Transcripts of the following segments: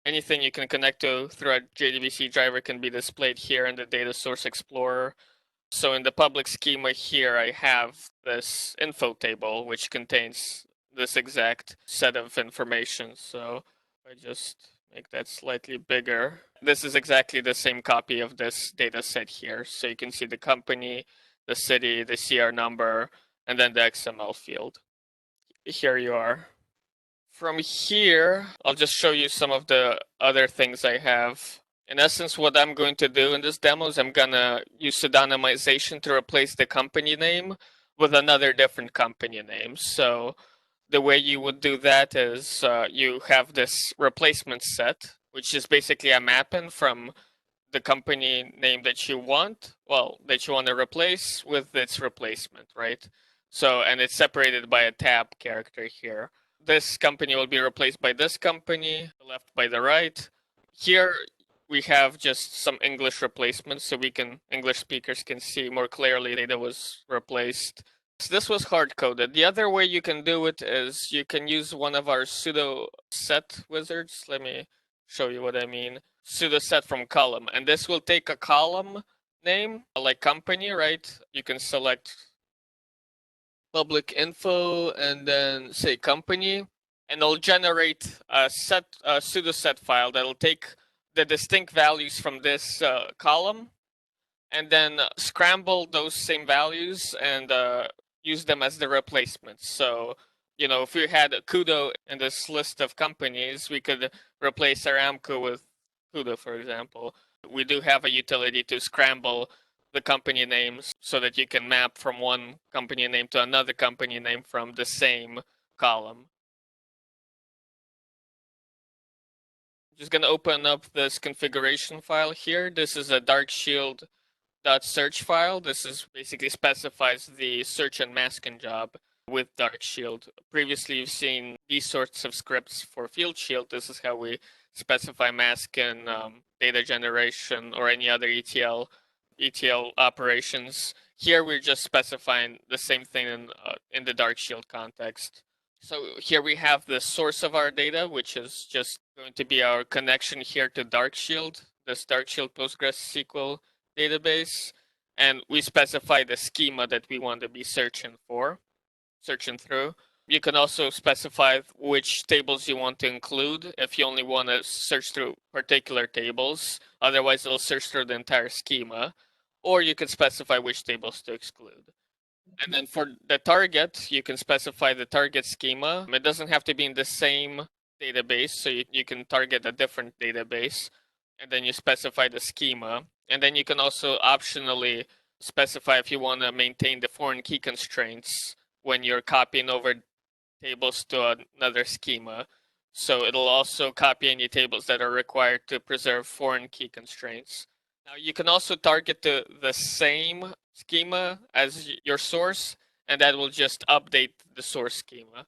Anything you can connect to through a JDBC driver can be displayed here in the Data Source Explorer. So in the public schema here, I have this info table, which contains this exact set of information. So I just make that slightly bigger. This is exactly the same copy of this data set here. So you can see the company, the city, the CR number, and then the XML field. Here you are. From here, I'll just show you some of the other things I have. In essence, what I'm going to do in this demo is I'm gonna use pseudonymization to replace the company name with another different company name. So the way you would do that is you have this replacement set, which is basically a mapping from the company name that you want, that you want to replace with its replacement, right? So, and it's separated by a tab character here. This company will be replaced by this company, the left by the right. Here we have just some English replacements so English speakers can see more clearly data was replaced. So this was hard coded. The other way you can do it is you can use one of our pseudo set wizards. Let me show you what I mean. Pseudo set from column, and this will take a column name like company, right? You can select public info and then say company, and it'll generate a pseudo set file that'll take the distinct values from this column and then scramble those same values and use them as the replacements. So, if we had Kudo in this list of companies, we could replace Aramco with Kudo, for example. We do have a utility to scramble the company names so that you can map from one company name to another company name from the same column. I'm just going to open up this configuration file here. This is a DarkShield.search file. This is basically specifies the search and masking job with DarkShield. Previously, you've seen these sorts of scripts for FieldShield. This is how we specify masking, data generation, or any other ETL operations. Here, we're just specifying the same thing in the DarkShield context. So here we have the source of our data, which is just going to be our connection here to DarkShield, this DarkShield PostgreSQL database, and we specify the schema that we want to be searching through. You can also specify which tables you want to include if you only want to search through particular tables. Otherwise, it'll search through the entire schema. Or you can specify which tables to exclude. And then for the target, you can specify the target schema. It doesn't have to be in the same database, so you can target a different database. And then you specify the schema. And then you can also optionally specify if you want to maintain the foreign key constraints when you're copying over tables to another schema. So it'll also copy any tables that are required to preserve foreign key constraints. Now you can also target the same schema as your source, and that will just update the source schema.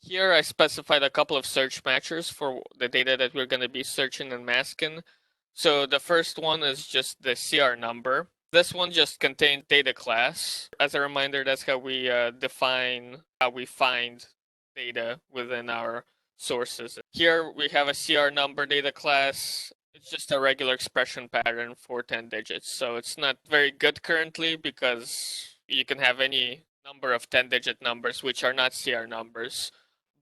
Here I specified a couple of search matchers for the data that we're going to be searching and masking. So the first one is just the CR number. This one just contains data class. As a reminder, that's how we define how we find data within our sources. Here we have a CR number data class. It's just a regular expression pattern for 10 digits. So it's not very good currently because you can have any number of 10-digit numbers which are not CR numbers.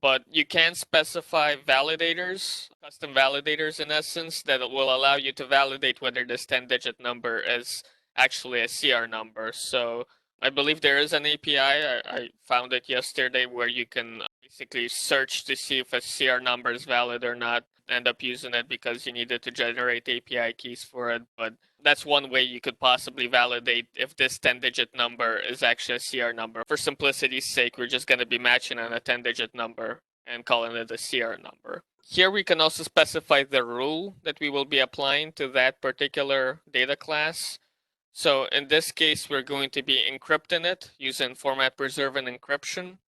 But you can specify validators, custom validators in essence, that will allow you to validate whether this 10-digit number is actually a CR number. So I believe there is an API. I found it yesterday where you can basically search to see if a CR number is valid or not. End up using it because you needed to generate API keys for it. But that's one way you could possibly validate if this 10-digit number is actually a CR number. For simplicity's sake, we're just going to be matching on a 10-digit number and calling it a CR number. Here we can also specify the rule that we will be applying to that particular data class. So in this case, we're going to be encrypting it using format preserve and encryption.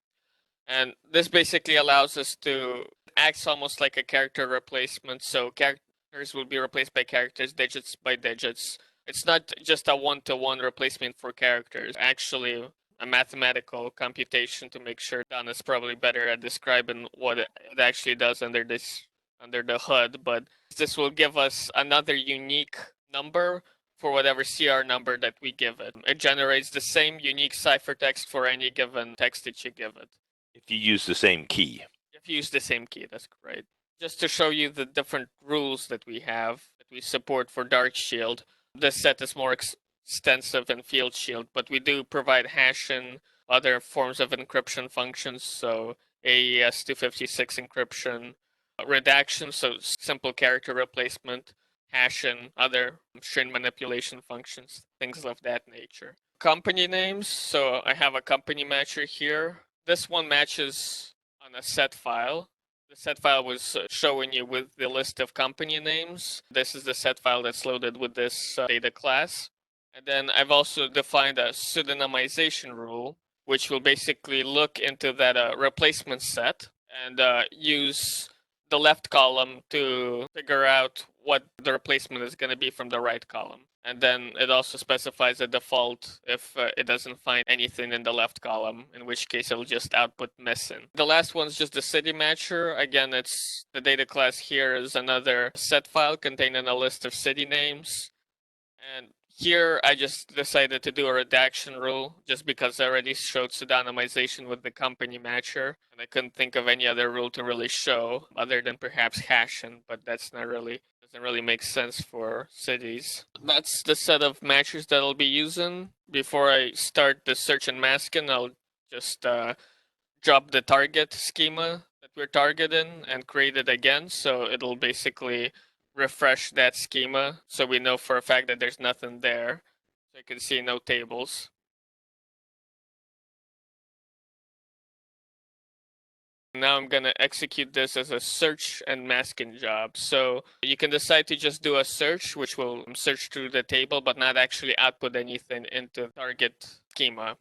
And this basically allows us to act almost like a character replacement. So characters will be replaced by characters, digits by digits. It's not just a one-to-one replacement for characters. Actually, a mathematical computation to make sure Don is probably better at describing what it actually does under the hood, but this will give us another unique number for whatever CR number that we give it. It generates the same unique ciphertext for any given text that you give it. If you use the same key. If you use the same key, that's right. Just to show you the different rules that we have, that we support for DarkShield, this set is more extensive in FieldShield, but we do provide hash and other forms of encryption functions, so AES 256 encryption, redaction, so simple character replacement, hash and other string manipulation functions, things of that nature. Company names, so I have a company matcher here. This one matches on a set file. The set file was showing you with the list of company names. This is the set file that's loaded with this data class. And then I've also defined a pseudonymization rule, which will basically look into that replacement set and use the left column to figure out what the replacement is going to be from the right column. And then it also specifies a default if it doesn't find anything in the left column, in which case it'll just output missing. The last one's just the city matcher. Again, it's the data class here is another set file containing a list of city names. And here I just decided to do a redaction rule just because I already showed pseudonymization with the company matcher. And I couldn't think of any other rule to really show other than perhaps hashing, but that's not really, doesn't really make sense for cities. That's the set of matchers that I'll be using. Before I start the search and masking, I'll just drop the target schema that we're targeting and create it again. So it'll basically refresh that schema so we know for a fact that there's nothing there. So you can see no tables. Now I'm going to execute this as a search and masking job. So you can decide to just do a search, which will search through the table, but not actually output anything into the target schema.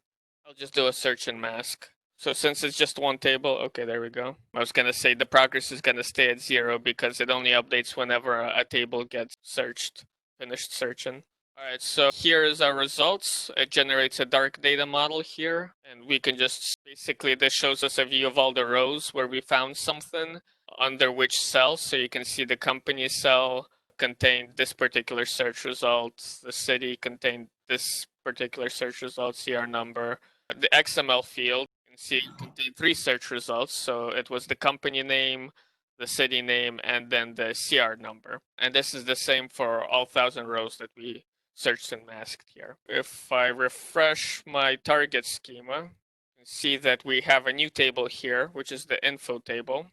I'll just do a search and mask. So since it's just one table, okay, there we go. I was going to say the progress is going to stay at 0 because it only updates whenever a table gets searched, finished searching. All right, so here is our results. It generates a dark data model here, and we can just basically, this shows us a view of all the rows where we found something under which cell. So you can see the company cell contained this particular search result, the city contained this particular search result, CR number. The XML field, you can see, contained 3 search results. So it was the company name, the city name, and then the CR number. And this is the same for all 1,000 rows that we searched and masked here. If I refresh my target schema, you can see that we have a new table here, which is the info table.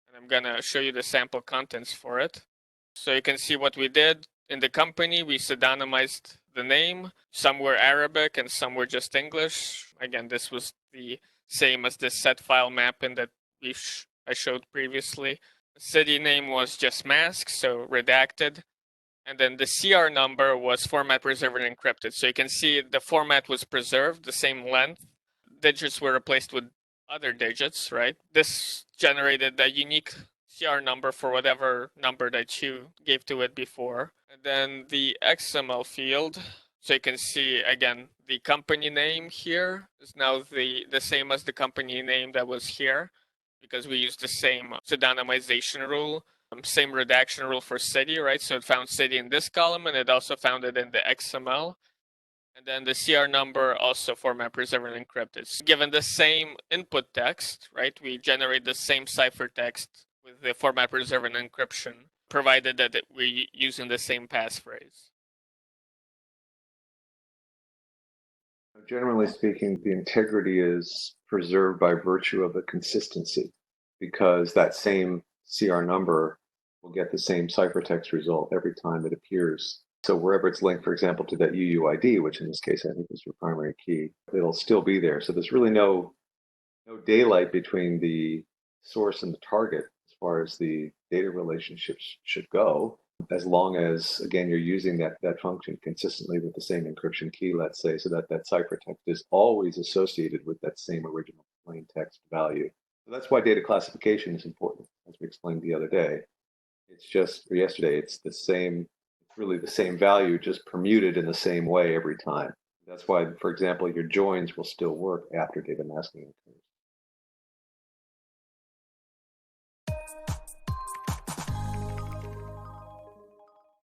And I'm going to show you the sample contents for it. So you can see what we did. In the company, we pseudonymized the name. Some were Arabic and some were just English. Again, this was the same as this set file mapping that I showed previously. The city name was just masked, so redacted. And then the CR number was format preserved and encrypted. So you can see the format was preserved, the same length. Digits were replaced with other digits, right? This generated a unique CR number for whatever number that you gave to it before. And then the XML field, so you can see again, the company name here is now the same as the company name that was here because we used the same pseudonymization rule, same redaction rule for city, right? So it found city in this column and it also found it in the XML. And then the CR number also format preserved and encrypted. So given the same input text, right, we generate the same ciphertext with the format preserved and encryption, provided that we're using the same passphrase. Generally speaking, the integrity is preserved by virtue of the consistency, because that same CR number will get the same ciphertext result every time it appears. So wherever it's linked, for example, to that UUID, which in this case I think is your primary key, it'll still be there. So there's really no daylight between the source and the target as far as the data relationships should go, as long as, again, you're using that function consistently with the same encryption key, let's say, so that ciphertext is always associated with that same original plain text value. So that's why data classification is important, as we explained the other day. It's just, or yesterday, it's the same, it's really the same value, just permuted in the same way every time. That's why, for example, your joins will still work after data masking.